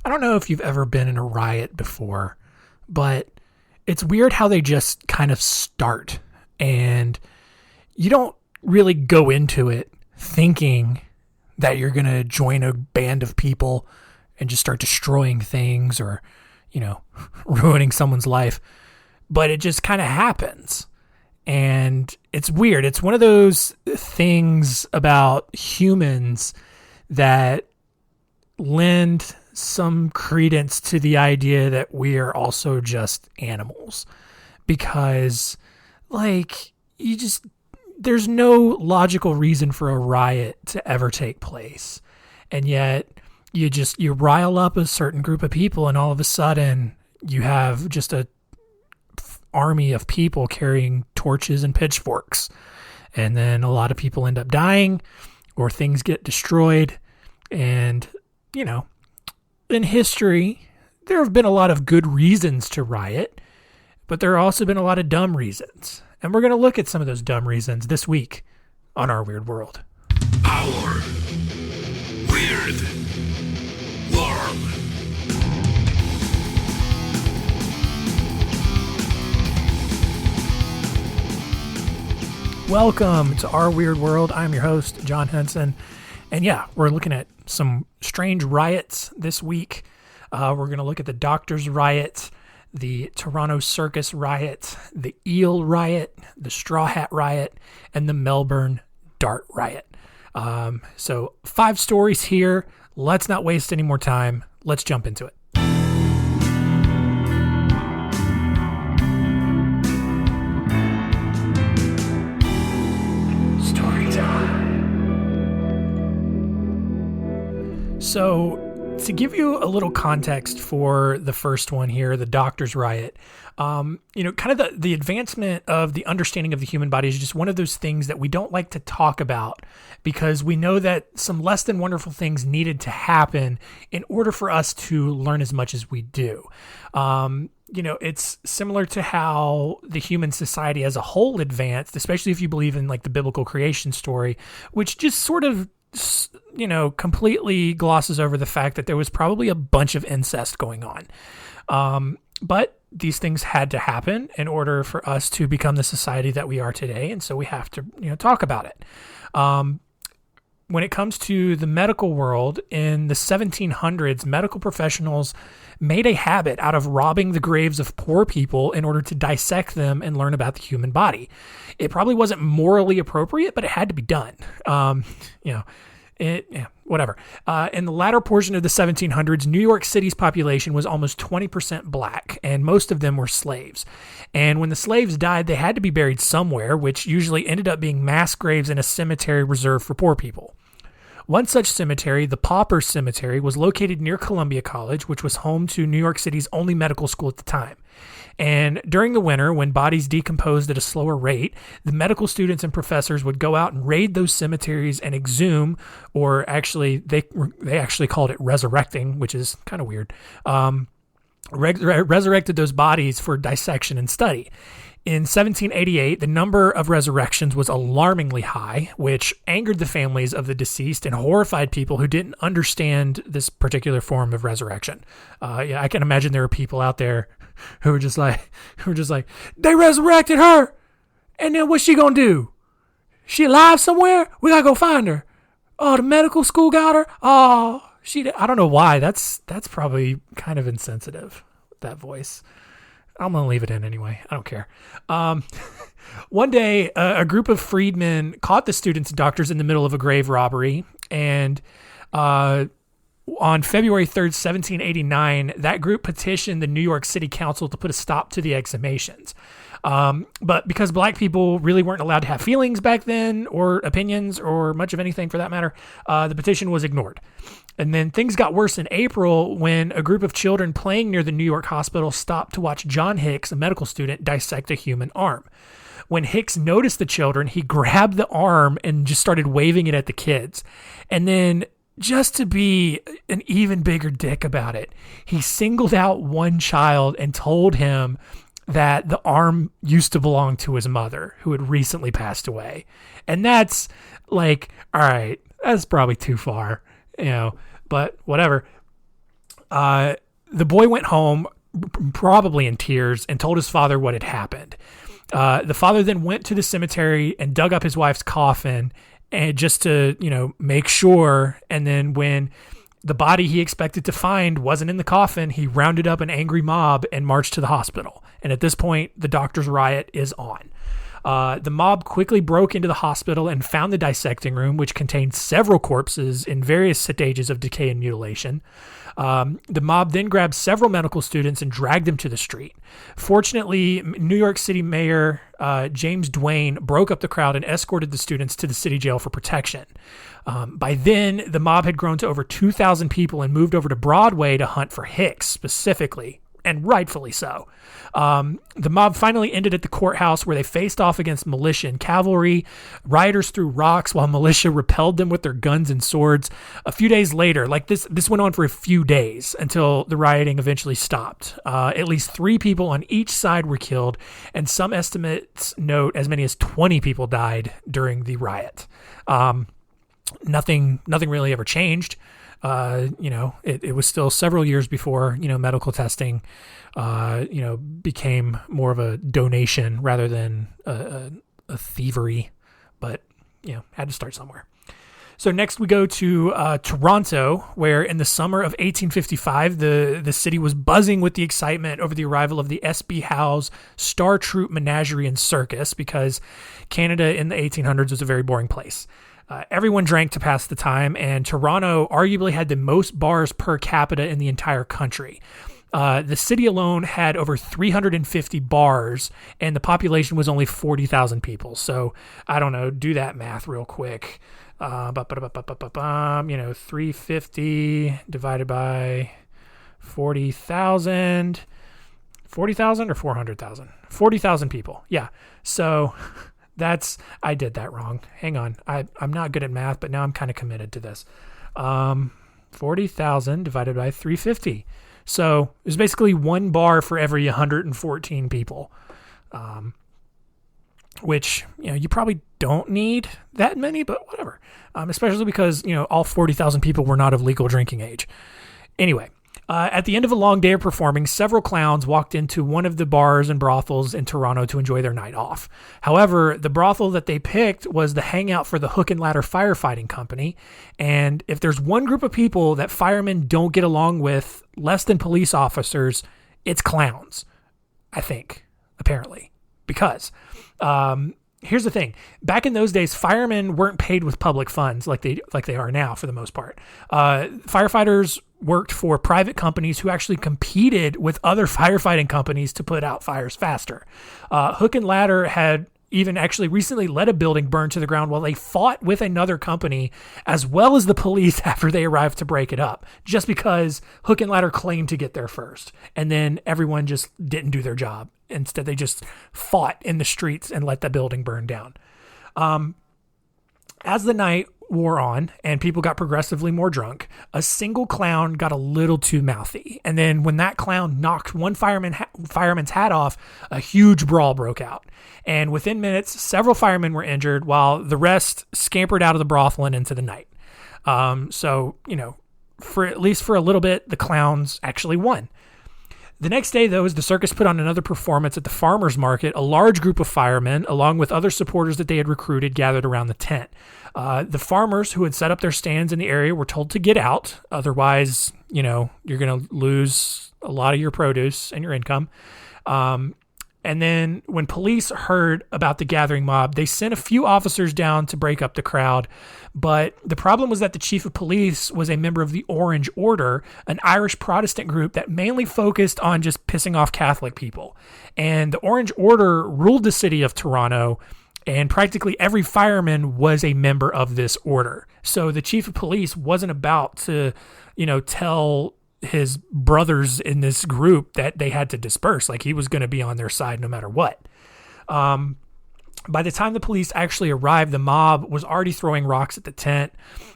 I don't know if you've ever been in a riot before, but it's weird how they just kind of start and you don't really go into it thinking that you're going to join a band of people and just start destroying things or, ruining someone's life. But it just kind of happens. And it's weird. It's one of those things about humans that lend some credence to the idea that we are also just animals. Because, there's no logical reason for a riot to ever take place. And yet, you rile up a certain group of people and all of a sudden you have just a army of people carrying torches and pitchforks. And then a lot of people end up dying or things get destroyed. And, in history, there have been a lot of good reasons to riot, but there have also been a lot of dumb reasons. And we're going to look at some of those dumb reasons this week on Our Weird World. Our Weird World. Welcome to Our Weird World. I'm your host, John Henson. And yeah, we're looking at some strange riots this week. We're going to look at the Doctors' Riot, the Toronto Circus Riot, the Eel Riot, the Straw Hat Riot, and the Melbourne Dart Riot. So 5 stories here. Let's not waste any more time. Let's jump into it. So, to give you a little context for the first one here, the Doctors' Riot, kind of the advancement of the understanding of the human body is just one of those things that we don't like to talk about because we know that some less than wonderful things needed to happen in order for us to learn as much as we do. It's similar to how the human society as a whole advanced, especially if you believe in the biblical creation story, which just sort of completely glosses over the fact that there was probably a bunch of incest going on. But these things had to happen in order for us to become the society that we are today. And so we have to, talk about it. When it comes to the medical world, in the 1700s, medical professionals made a habit out of robbing the graves of poor people in order to dissect them and learn about the human body. It probably wasn't morally appropriate, but it had to be done. Whatever. In the latter portion of the 1700s, New York City's population was almost 20% black, and most of them were slaves. And when the slaves died, they had to be buried somewhere, which usually ended up being mass graves in a cemetery reserved for poor people. One such cemetery, the Pauper Cemetery, was located near Columbia College, which was home to New York City's only medical school at the time. And during the winter, when bodies decomposed at a slower rate, the medical students and professors would go out and raid those cemeteries and exhume, or actually, they actually called it resurrecting, which is kind of weird, resurrected those bodies for dissection and study. In 1788, the number of resurrections was alarmingly high, which angered the families of the deceased and horrified people who didn't understand this particular form of resurrection. I can imagine there are people out there who were just like, they resurrected her, and then what's she gonna do? She alive somewhere? We gotta go find her. Oh, the medical school got her. Oh, I don't know why. That's probably kind of insensitive, that voice. I'm going to leave it in anyway. I don't care. One day, a group of freedmen caught the students and doctors in the middle of a grave robbery. And on February 3rd, 1789, that group petitioned the New York City Council to put a stop to the exhumations. But because black people really weren't allowed to have feelings back then, or opinions, or much of anything for that matter, the petition was ignored. And then things got worse in April when a group of children playing near the New York hospital stopped to watch John Hicks, a medical student, dissect a human arm. When Hicks noticed the children, he grabbed the arm and just started waving it at the kids. And then, just to be an even bigger dick about it, he singled out one child and told him that the arm used to belong to his mother, who had recently passed away. And that's all right, that's probably too far, but whatever. The boy went home, probably in tears, and told his father what had happened. The father then went to the cemetery and dug up his wife's coffin, and just to, make sure. And then when the body he expected to find wasn't in the coffin, he rounded up an angry mob and marched to the hospital. And at this point, the doctor's riot is on. The mob quickly broke into the hospital and found the dissecting room, which contained several corpses in various stages of decay and mutilation. The mob then grabbed several medical students and dragged them to the street. Fortunately, New York City Mayor James Duane broke up the crowd and escorted the students to the city jail for protection. By then, the mob had grown to over 2,000 people and moved over to Broadway to hunt for Hicks specifically, and rightfully so. The mob finally ended at the courthouse, where they faced off against militia and cavalry. Rioters threw rocks while militia repelled them with their guns and swords. A few days later, this went on for a few days until the rioting eventually stopped. At least 3 people on each side were killed, and some estimates note as many as 20 people died during the riot. Nothing really ever changed. It was still several years before, medical testing, became more of a donation rather than a thievery, but, had to start somewhere. So next we go to Toronto, where in the summer of 1855, the city was buzzing with the excitement over the arrival of the S.B. Howe's Star Troop Menagerie and Circus, because Canada in the 1800s was a very boring place. Everyone drank to pass the time, and Toronto arguably had the most bars per capita in the entire country. The city alone had over 350 bars, and the population was only 40,000 people. So, I don't know, do that math real quick. 350 divided by 40,000. 40,000 or 400,000? 40,000 people. Yeah. So... I did that wrong. Hang on. I'm not good at math, but now I'm kind of committed to this. 40,000 divided by 350. So it was basically 1 bar for every 114 people. Which, you probably don't need that many, but whatever. Especially because, all 40,000 people were not of legal drinking age. Anyway. At the end of a long day of performing, several clowns walked into one of the bars and brothels in Toronto to enjoy their night off. However, the brothel that they picked was the hangout for the Hook and Ladder Firefighting Company. And if there's one group of people that firemen don't get along with less than police officers, it's clowns, I think, apparently. Because here's the thing. Back in those days, firemen weren't paid with public funds like they are now for the most part. Firefighters worked for private companies who actually competed with other firefighting companies to put out fires faster. Hook and Ladder had even actually recently let a building burn to the ground while they fought with another company as well as the police after they arrived to break it up, just because Hook and Ladder claimed to get there first. And then everyone just didn't do their job. Instead, they just fought in the streets and let the building burn down. As the night wore on and people got progressively more drunk, a single clown got a little too mouthy. And then when that clown knocked one fireman's hat off, a huge brawl broke out. And within minutes, several firemen were injured while the rest scampered out of the brothel and into the night. For at least for a little bit, the clowns actually won. The next day, though, as the circus put on another performance at the farmers market, a large group of firemen, along with other supporters that they had recruited, gathered around the tent. The farmers who had set up their stands in the area were told to get out. Otherwise, you're going to lose a lot of your produce and your income. And then when police heard about the gathering mob, they sent a few officers down to break up the crowd. But the problem was that the chief of police was a member of the Orange Order, an Irish Protestant group that mainly focused on just pissing off Catholic people. And the Orange Order ruled the city of Toronto, and practically every fireman was a member of this order. So the chief of police wasn't about to, tell his brothers in this group that they had to disperse. Like, he was going to be on their side no matter what. By the time the police actually arrived, the mob was already throwing rocks at the tent.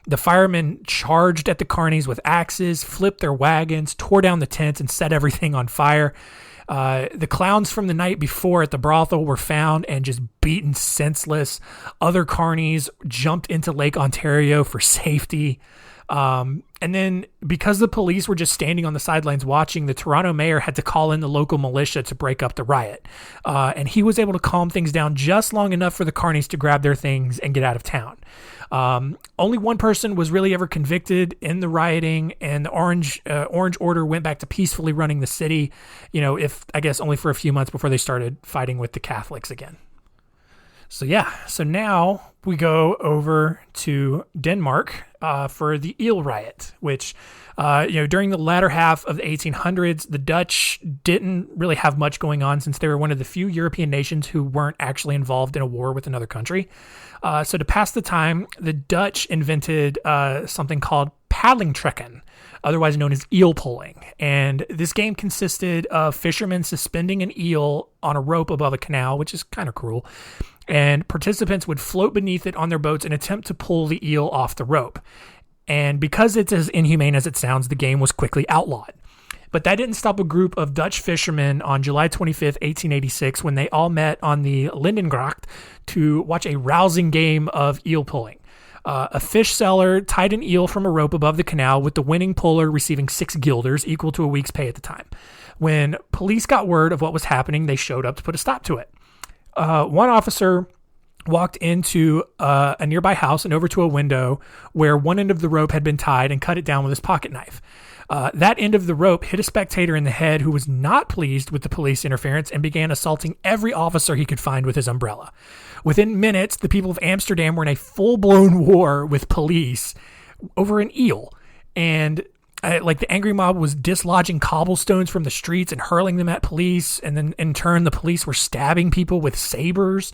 The firemen charged at the carnies with axes, flipped their wagons, tore down the tents, and set everything on fire. The clowns from the night before at the brothel were found and just beaten senseless. Other carnies jumped into Lake Ontario for safety. And then because the police were just standing on the sidelines watching, the Toronto mayor had to call in the local militia to break up the riot. And he was able to calm things down just long enough for the carnies to grab their things and get out of town. Only one person was really ever convicted in the rioting, and the Orange Order went back to peacefully running the city, if I guess only for a few months before they started fighting with the Catholics again. So now we go over to Denmark for the Eel Riot, which, during the latter half of the 1800s, the Dutch didn't really have much going on since they were one of the few European nations who weren't actually involved in a war with another country. So to pass the time, the Dutch invented something called paddlingtrekken, otherwise known as eel pulling. And this game consisted of fishermen suspending an eel on a rope above a canal, which is kind of cruel. And participants would float beneath it on their boats and attempt to pull the eel off the rope. And because it's as inhumane as it sounds, the game was quickly outlawed. But that didn't stop a group of Dutch fishermen on July 25th, 1886, when they all met on the Lindengracht to watch a rousing game of eel pulling. A fish seller tied an eel from a rope above the canal, with the winning puller receiving 6 guilders, equal to a week's pay at the time. When police got word of what was happening, they showed up to put a stop to it. One officer walked into a nearby house and over to a window where one end of the rope had been tied and cut it down with his pocket knife. That end of the rope hit a spectator in the head who was not pleased with the police interference and began assaulting every officer he could find with his umbrella. Within minutes, the people of Amsterdam were in a full-blown war with police over an eel. And the angry mob was dislodging cobblestones from the streets and hurling them at police. And then in turn, the police were stabbing people with sabers.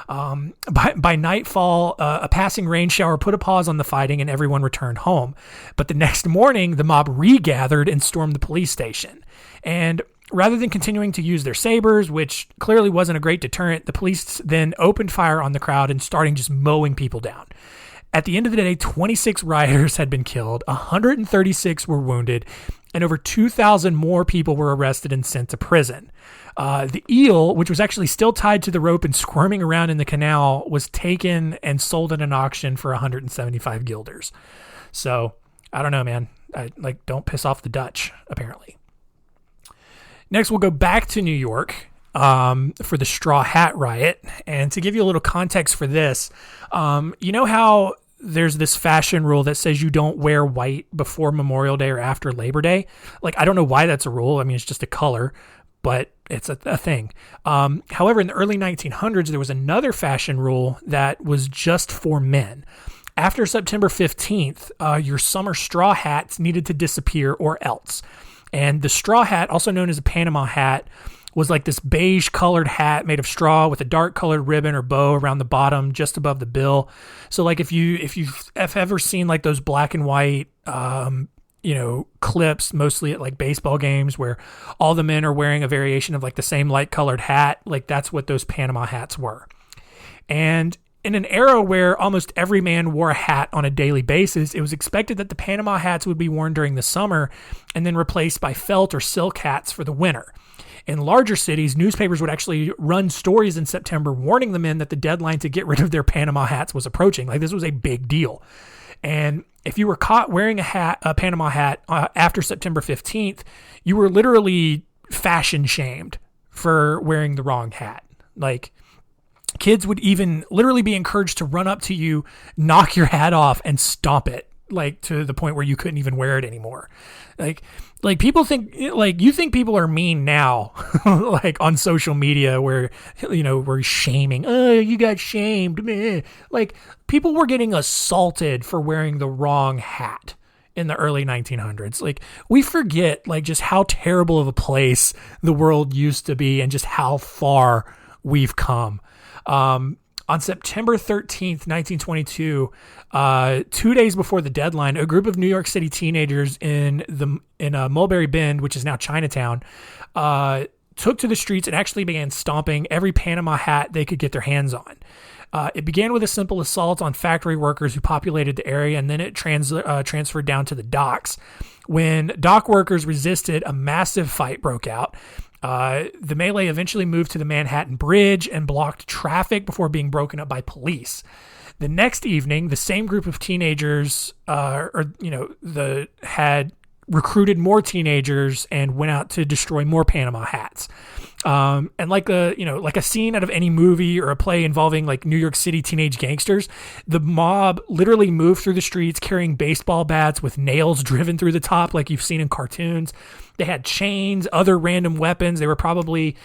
By nightfall, a passing rain shower put a pause on the fighting and everyone returned home. But the next morning, the mob regathered and stormed the police station. And rather than continuing to use their sabers, which clearly wasn't a great deterrent, the police then opened fire on the crowd and starting just mowing people down. At the end of the day, 26 rioters had been killed, 136 were wounded, and over 2,000 more people were arrested and sent to prison. The eel, which was actually still tied to the rope and squirming around in the canal, was taken and sold at an auction for 175 guilders. So, I don't know, man. Don't piss off the Dutch, apparently. Next, we'll go back to New York for the Straw Hat Riot. And to give you a little context for this, you know how there's this fashion rule that says you don't wear white before Memorial Day or after Labor Day? I don't know why that's a rule. I mean, it's just a color, but it's a thing. However, in the early 1900s, there was another fashion rule that was just for men. After September 15th, your summer straw hats needed to disappear or else. And the straw hat, also known as a Panama hat, was like this beige colored hat made of straw with a dark colored ribbon or bow around the bottom just above the bill. So if you've ever seen those black and white clips, mostly at baseball games, where all the men are wearing a variation of the same light colored hat, that's what those Panama hats were. And in an era where almost every man wore a hat on a daily basis, it was expected that the Panama hats would be worn during the summer and then replaced by felt or silk hats for the winter. In larger cities, newspapers would actually run stories in September warning the men that the deadline to get rid of their Panama hats was approaching. This was a big deal. And if you were caught wearing a Panama hat after September 15th, you were literally fashion shamed for wearing the wrong hat. Kids would even literally be encouraged to run up to you, knock your hat off, and stomp it, to the point where you couldn't even wear it anymore. People think, you think people are mean now, on social media where, we're shaming. Oh, you got shamed, man. People were getting assaulted for wearing the wrong hat in the early 1900s. We forget, just how terrible of a place the world used to be and just how far we've come. On September 13th, 1922, 2 days before the deadline, a group of New York City teenagers in Mulberry Bend, which is now Chinatown, took to the streets and actually began stomping every Panama hat they could get their hands on. It began with a simple assault on factory workers who populated the area, and then it transferred down to the docks. When dock workers resisted, a massive fight broke out. The melee eventually moved to the Manhattan Bridge and blocked traffic before being broken up by police. The next evening, the same group of teenagers, had recruited more teenagers and went out to destroy more Panama hats. And like a scene out of any movie or a play involving like New York City teenage gangsters, the mob literally moved through the streets carrying baseball bats with nails driven through the top, like you've seen in cartoons. They had chains, other random weapons. They were probably,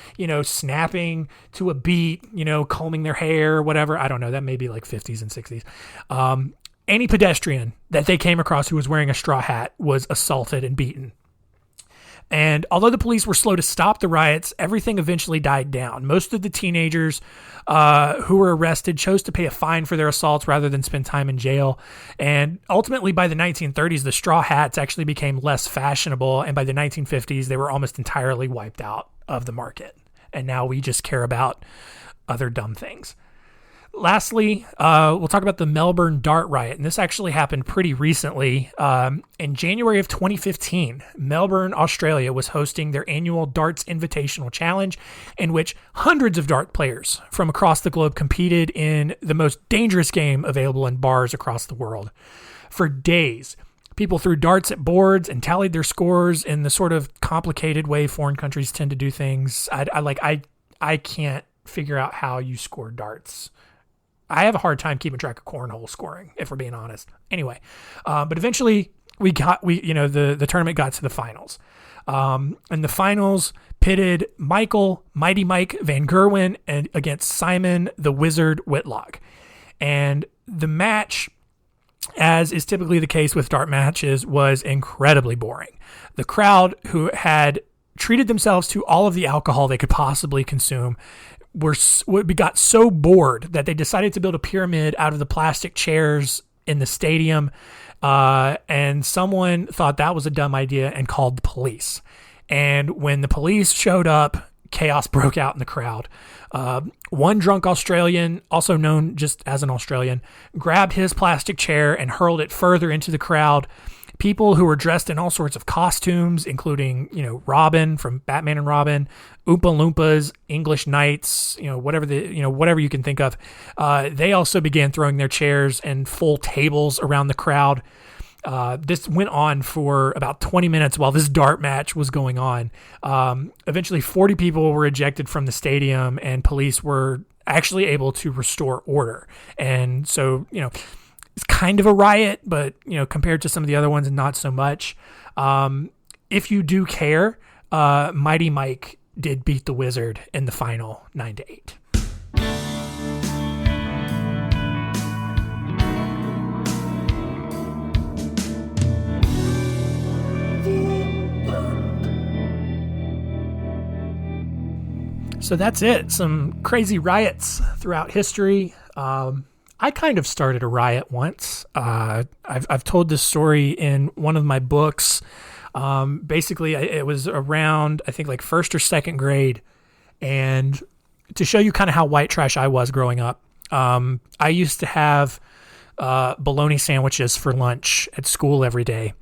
snapping to a beat, combing their hair, whatever. I don't know. That may be like 50s and 60s. Any pedestrian that they came across who was wearing a straw hat was assaulted and beaten. And although the police were slow to stop the riots, everything eventually died down. Most of the teenagers who were arrested chose to pay a fine for their assaults rather than spend time in jail. And ultimately, by the 1930s, the straw hats actually became less fashionable. And by the 1950s, they were almost entirely wiped out of the market. And now we just care about other dumb things. Lastly, we'll talk about the Melbourne Dart Riot, and this actually happened pretty recently. In January of 2015, Melbourne, Australia was hosting their annual Darts Invitational Challenge, in which hundreds of dart players from across the globe competed in the most dangerous game available in bars across the world. For days, people threw darts at boards and tallied their scores in the sort of complicated way foreign countries tend to do things. I can't figure out how you score darts. I have a hard time keeping track of cornhole scoring, if we're being honest. Anyway, but eventually the tournament got to the finals. And the finals pitted Mighty Mike Van Gerwen against Simon the Wizard Whitlock. And the match, as is typically the case with dart matches, was incredibly boring. The crowd, who had treated themselves to all of the alcohol they could possibly consume, got so bored that they decided to build a pyramid out of the plastic chairs in the stadium. And someone thought that was a dumb idea and called the police. And when the police showed up, chaos broke out in the crowd. One drunk Australian, also known just as an Australian, grabbed his plastic chair and hurled it further into the crowd. People who were dressed in all sorts of costumes, including, Robin from Batman and Robin, Oompa Loompas, English Knights, whatever you can think of. They also began throwing their chairs and full tables around the crowd. This went on for about 20 minutes while this dart match was going on. Eventually, 40 people were ejected from the stadium, and police were actually able to restore order. And so, it's kind of a riot, but, compared to some of the other ones, not so much. If you do care, Mighty Mike did beat the Wizard in the final 9-8. So that's it. Some crazy riots throughout history. I kind of started a riot once. I've told this story in one of my books. Basically, it was around, I think, like first or second grade. And to show you kind of how white trash I was growing up, I used to have bologna sandwiches for lunch at school every day.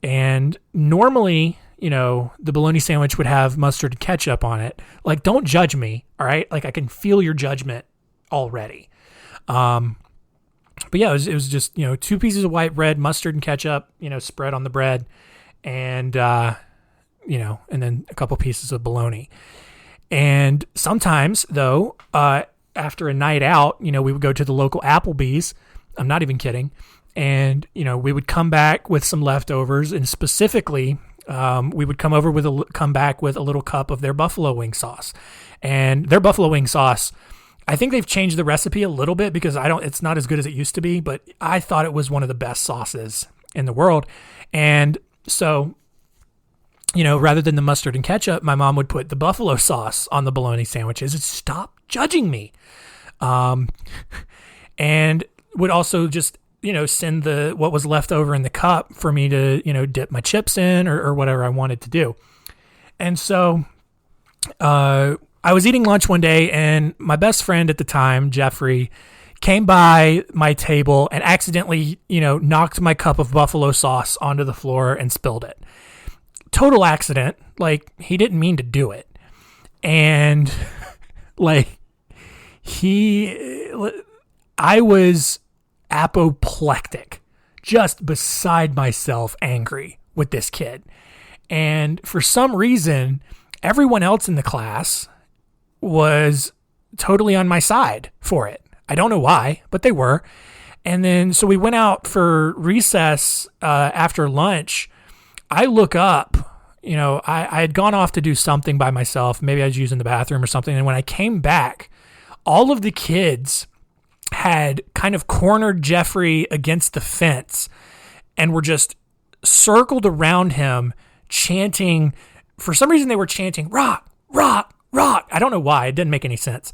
And normally, the bologna sandwich would have mustard and ketchup on it. Like, don't judge me, all right? Like, I can feel your judgment already. But yeah, it was just, 2 pieces of white bread, mustard and ketchup, spread on the bread, and, and then a couple pieces of bologna. And sometimes, though, after a night out, we would go to the local Applebee's. I'm not even kidding. And, we would come back with some leftovers, and specifically, we would come back with a little cup of their buffalo wing sauce. And their buffalo wing sauce, I think they've changed the recipe a little bit because it's not as good as it used to be, but I thought it was one of the best sauces in the world. And so, rather than the mustard and ketchup, my mom would put the buffalo sauce on the bologna sandwiches and stop judging me. And would also just, send what was left over in the cup for me to, dip my chips in or whatever I wanted to do. And so, I was eating lunch one day, and my best friend at the time, Jeffrey, came by my table and accidentally, knocked my cup of buffalo sauce onto the floor and spilled it. Total accident. Like, he didn't mean to do it. And, I was apoplectic, just beside myself angry with this kid. And for some reason, everyone else in the class was totally on my side for it. I don't know why, but they were. And then, so we went out for recess after lunch. I look up, I had gone off to do something by myself. Maybe I was using the bathroom or something. And when I came back, all of the kids had kind of cornered Jeffrey against the fence and were just circled around him chanting. For some reason, they were chanting, rock, rock, rock. I don't know why. It didn't make any sense.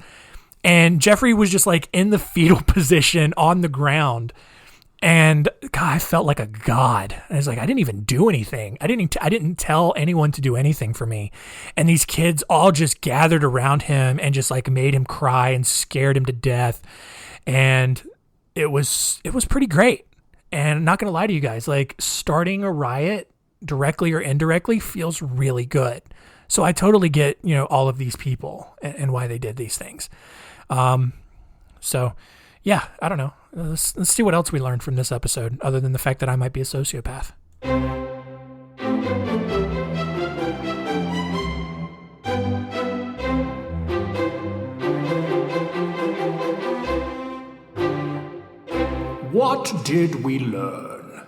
And Jeffrey was just like in the fetal position on the ground. And God, I felt like a god. And I was like, I didn't even do anything. I didn't tell anyone to do anything for me. And these kids all just gathered around him and just like made him cry and scared him to death. And it was pretty great. And I'm not going to lie to you guys, like starting a riot directly or indirectly feels really good. So I totally get, all of these people and why they did these things. So yeah, I don't know. Let's see what else we learned from this episode, other than the fact that I might be a sociopath. What did we learn?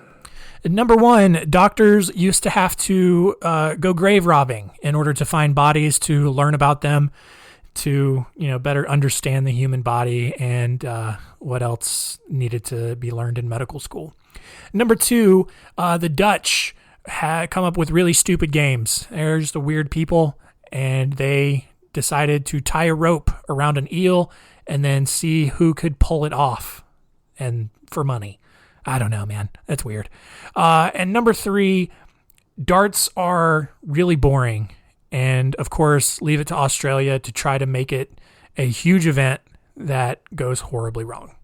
Number one, doctors used to have to go grave robbing in order to find bodies, to learn about them, to better understand the human body and what else needed to be learned in medical school. Number two, the Dutch had come up with really stupid games. They're just a weird people, and they decided to tie a rope around an eel and then see who could pull it off, and for money. I don't know, man. That's weird. And number three, darts are really boring. And of course, leave it to Australia to try to make it a huge event that goes horribly wrong.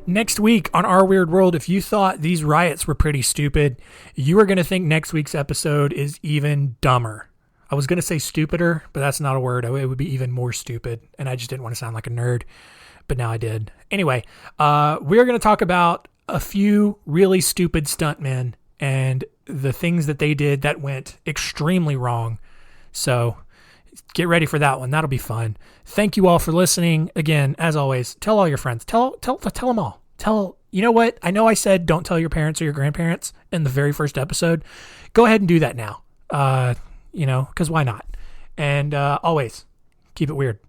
Next week on Our Weird World, if you thought these riots were pretty stupid, you are going to think next week's episode is even dumber. I was going to say stupider, but that's not a word. It would be even more stupid, and I just didn't want to sound like a nerd, but now I did. Anyway, we're going to talk about a few really stupid stuntmen and the things that they did that went extremely wrong. So get ready for that one. That'll be fun. Thank you all for listening. Again, as always, tell all your friends. Tell them all. You know what? I know I said don't tell your parents or your grandparents in the very first episode. Go ahead and do that now. Because why not? And always keep it weird.